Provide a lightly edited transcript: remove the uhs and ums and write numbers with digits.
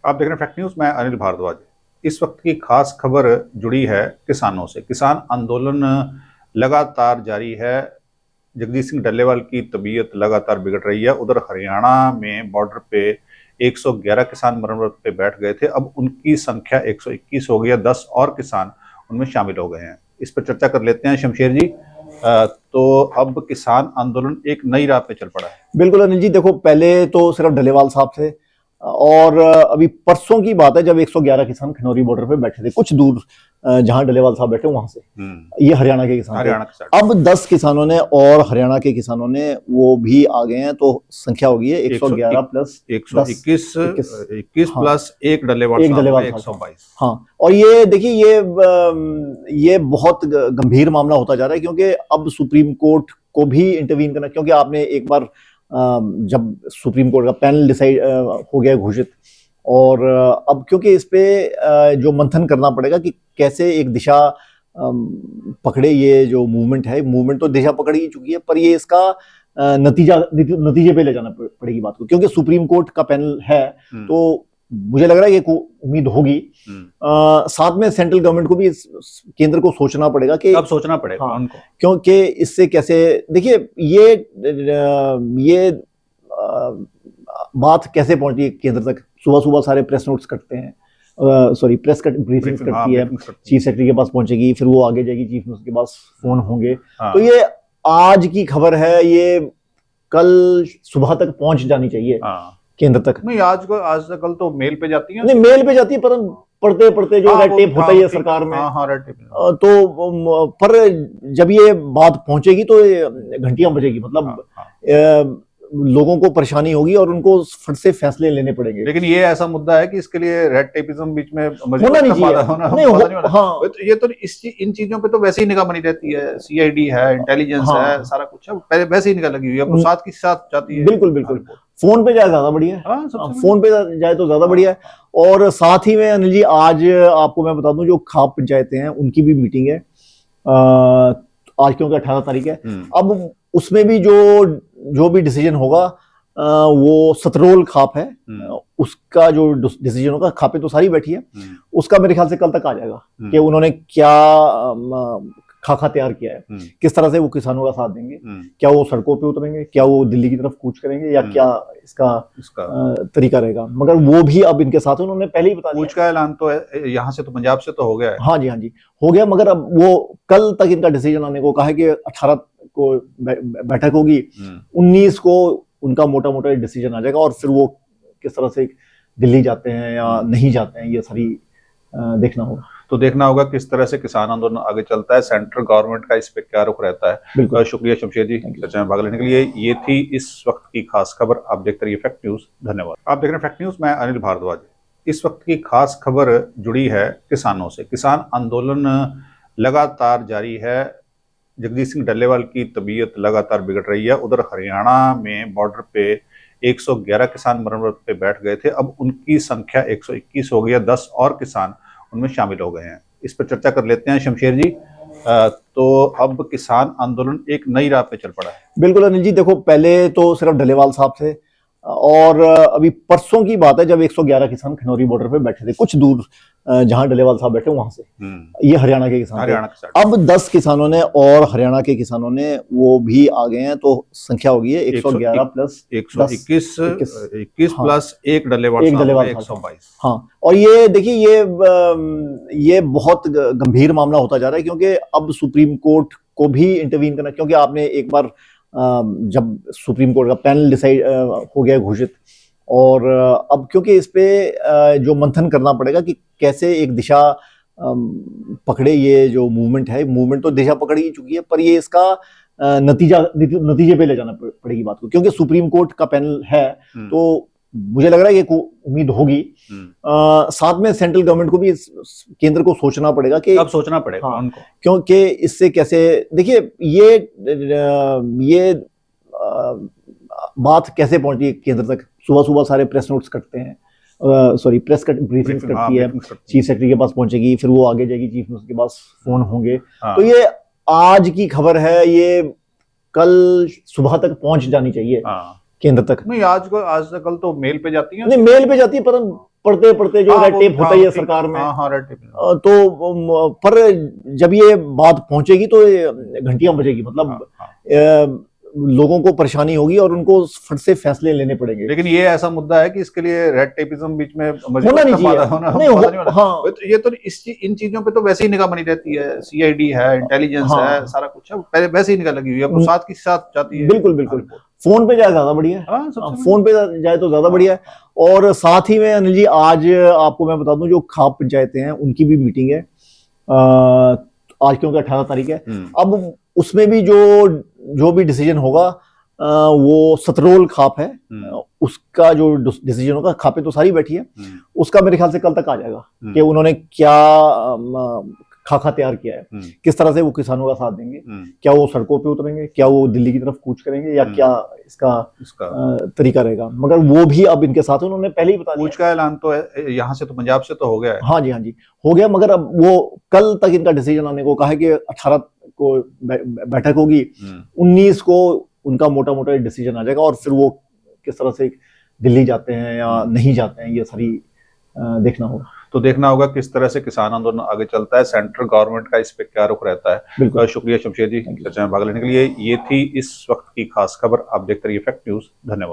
आप देख रहे हैं फैक्ट न्यूज। मैं अनिल भारद्वाज। इस वक्त की खास खबर जुड़ी है किसानों से। किसान आंदोलन लगातार जारी है। जगदीश सिंह डल्लेवाल की तबीयत लगातार बिगड़ रही है। उधर हरियाणा में बॉर्डर पे 111 किसान मरण व्रत पे बैठ गए थे। अब उनकी संख्या 121 हो गई है। 10 और किसान उनमें शामिल हो गए हैं। इस पर चर्चा कर लेते हैं शमशेर जी। तो अब किसान आंदोलन एक नई राह पे चल पड़ा है। बिल्कुल अनिल जी, देखो पहले तो सिर्फ डल्लेवाल साहब थे और अभी परसों की बात है जब 111 किसान खनौरी बॉर्डर पे बैठे थे, कुछ दूर जहां डल्लेवाल साहब बैठे वहां से। ये हरियाणा के किसान थे। अब 10 किसानों ने और हरियाणा के किसानों ने वो भी आ गए हैं, तो संख्या हो गई है 111 प्लस 121 प्लस एक डल्लेवाल 122। हाँ, और ये देखिए ये बहुत गंभीर मामला होता जा रहा है, क्योंकि अब सुप्रीम कोर्ट को भी इंटरवीन करना, क्योंकि आपने एक बार जब सुप्रीम कोर्ट का पैनल डिसाइड हो गया घोषित, और अब क्योंकि इस पे जो मंथन करना पड़ेगा कि कैसे एक दिशा पकड़े। ये जो मूवमेंट तो दिशा पकड़ ही चुकी है, पर ये इसका नतीजे पे ले जाना पड़ेगी बात को, क्योंकि सुप्रीम कोर्ट का पैनल है। तो मुझे लग रहा है ये उम्मीद होगी। साथ में सेंट्रल गवर्नमेंट को भी केंद्र को सोचना पड़ेगा कि अब सोचना पड़ेगा उनको, क्योंकि इससे कैसे देखिए ये बात कैसे पहुंची केंद्र तक। सुबह सुबह सारे प्रेस नोट्स करते हैं, प्रेस ब्रीफिंग करती है, चीफ सेक्रेटरी के पास पहुंचेगी, फिर वो आगे जाएगी, चीफ मिनिस्टर के पास फोन होंगे। तो ये आज की खबर है, ये कल सुबह तक पहुंच जानी चाहिए केंद्र तक। नहीं, आज कल तो मेल पे जाती है। नहीं, मेल पे जाती है, पर पढ़ते पढ़ते जो रेड टेप होता है सरकार में, रेड टेप। तो पर जब ये बात पहुंचेगी तो घंटियां बजेगी, मतलब लोगों को परेशानी होगी और उनको फट से फैसले लेने पड़ेंगे। लेकिन ये ऐसा मुद्दा है कि इसके लिए रेड टेपिज्म बीच में होना नहीं चाहिए। हाँ, ये तो इन चीजों पे तो वैसे ही निगाह बनी रहती है। सीआईडी है, इंटेलिजेंस है, सारा कुछ है, पहले वैसे ही निगाह लगी हुई है, अब साथ की साथ जाती है। बिल्कुल बिल्कुल, फोन पे जाए ज्यादा बढ़िया है। फोन पे जाए तो ज्यादा बढ़िया है। और साथ ही में अनिल जी, आज आपको मैं बता दूं, जो खाप पंचायतें हैं उनकी भी मीटिंग है आज, क्योंकि 18 तारीख है। अब उसमें भी जो भी डिसीजन होगा, वो सतरोल खाप है, उसका जो डिसीजन होगा, खापे तो सारी बैठी है, उसका मेरे ख्याल से कल तक आ जाएगा कि उन्होंने क्या खाका तैयार किया है, किस तरह से वो किसानों का साथ देंगे। क्या वो सड़कों पे उतरेंगे, क्या वो दिल्ली की तरफ कूच करेंगे, या क्या इसका तरीका रहेगा। मगर वो भी अब इनके साथ उन्होंने पहले ही बता दिया। कूच का ऐलान तो यहाँ से तो पंजाब से तो हो गया है। हाँ जी हो गया, मगर अब वो कल तक इनका डिसीजन आने को कहा है कि 18 को बैठक होगी, 19 को उनका मोटा डिसीजन आ जाएगा, और फिर वो किस तरह से दिल्ली जाते हैं या नहीं जाते हैं, ये सारी देखना होगा। तो देखना होगा किस तरह से किसान आंदोलन आगे चलता है, सेंट्रल गवर्नमेंट का इस पे क्या रुख रहता है। शुक्रिया शमशेर जी चर्चा में भाग लेने के लिए। ये थी इस वक्त की खास खबर। आप देखते रहिए फैक्ट न्यूज। धन्यवाद। आप देख रहे हैं फैक्ट न्यूज। मैं अनिल भारद्वाज। इस वक्त की खास खबर जुड़ी है किसानों से। किसान आंदोलन लगातार जारी है। जगदीश सिंह डल्लेवाल की तबीयत लगातार बिगड़ रही है। उधर हरियाणा में बॉर्डर पे 111 किसान मरण व्रत पे बैठ गए थे। अब उनकी संख्या 121 हो गई है। 10 और किसान उनमें शामिल हो गए हैं। इस पर चर्चा कर लेते हैं शमशेर जी। तो अब किसान आंदोलन एक नई राह पे चल पड़ा है। बिल्कुल अनिल जी, देखो पहले तो सिर्फ डल्लेवाल साहब थे और अभी परसों की बात है जब 111 किसान खनौरी बॉर्डर पे बैठे थे, कुछ दूर जहां डल्लेवाल साहब बैठे वहां से। ये हरियाणा के किसान थे। अब 10 किसानों ने और हरियाणा के किसानों ने वो भी आ गए हैं, तो संख्या हो गई है 111 प्लस 121 प्लस एक डल्लेवाल 122। हाँ, और ये देखिए ये बहुत गंभीर मामला होता जा रहा है, क्योंकि अब सुप्रीम कोर्ट को भी इंटरवीन करना, क्योंकि आपने एक बार जब सुप्रीम कोर्ट का पैनल डिसाइड हो गया घोषित, और अब क्योंकि इस पे जो मंथन करना पड़ेगा कि कैसे एक दिशा पकड़े। ये जो मूवमेंट तो दिशा पकड़ ही चुकी है, पर ये इसका नतीजे पे ले जाना पड़ेगी बात को, क्योंकि सुप्रीम कोर्ट का पैनल है। तो मुझे लग रहा है ये उम्मीद होगी। साथ में सेंट्रल गवर्नमेंट को भी केंद्र को सोचना पड़ेगा कि अब सोचना पड़ेगा उनको, क्योंकि इससे कैसे देखिए ये बात कैसे पहुंची केंद्र तक। सुबह सुबह सारे प्रेस नोट्स करते हैं, प्रेस ब्रीफिंग करती है, चीफ सेक्रेटरी के पास पहुंचेगी, फिर वो आगे जाएगी, चीफ मिनिस्टर के पास फोन होंगे। तो ये आज की खबर है, ये कल सुबह तक पहुंच जानी चाहिए केंद्र तक। नहीं, आज कल तो मेल पे जाती है। नहीं, मेल पे जाती है, पर पढ़ते पढ़ते जो रेड टेप होता ही है सरकार में। हाँ रेड टेप। तो पर जब ये बात पहुंचेगी तो घंटियां बजेगी, मतलब लोगों को परेशानी होगी और उनको फट से फैसले लेने पड़ेंगे। लेकिन ये ऐसा मुद्दा है कि इसके लिए रेड टेपिज्म बीच में होना नहीं चाहिए। हाँ, ये तो इन चीजों पे तो वैसे ही निगाह बनी रहती है, सीआईडी है, इंटेलिजेंस है, सारा कुछ है, पहले वैसे ही निगाह लगी हुई है, अब साथ की साथ जाती है। बिल्कुल बिल्कुल, फोन पे जाए ज्यादा बढ़िया है। फोन पे जाए तो ज्यादा बढ़िया है। और साथ ही में अनिल जी, आज आपको मैं बता दूं, जो खाप पंचायतें हैं उनकी भी मीटिंग है आज, क्योंकि 18 तारीख है। अब उसमें भी जो भी डिसीजन होगा, वो सतरोल खाप है, उसका जो डिसीजन होगा, खापे तो सारी बैठी है, उसका मेरे ख्याल से कल तक आ जाएगा कि उन्होंने क्या खाका तैयार किया है, किस तरह से वो किसानों का साथ देंगे, क्या वो सड़कों पे उतरेंगे, क्या वो दिल्ली की तरफ कूच करेंगे, या क्या इसका तरीका रहेगा। मगर वो भी अब इनके साथ उन्होंने पहले ही बता दिया। कूच का ऐलान तो यहाँ से तो पंजाब से तो हो गया है। हाँ जी हो गया, मगर अब वो कल तक इनका डिसीजन आने को कहा है कि 18 को बैठक होगी, 19 को उनका मोटा मोटा डिसीजन आ जाएगा, और फिर वो किस तरह से दिल्ली जाते हैं या नहीं जाते हैं, ये सारी देखना होगा। तो देखना होगा किस तरह से किसान आंदोलन आगे चलता है, सेंट्रल गवर्नमेंट का इस पे क्या रुख रहता है। शुक्रिया शमशेर जी चर्चा में भाग लेने के लिए। ये थी इस वक्त की खास खबर। आप देखते रहिए फैक्ट न्यूज। धन्यवाद।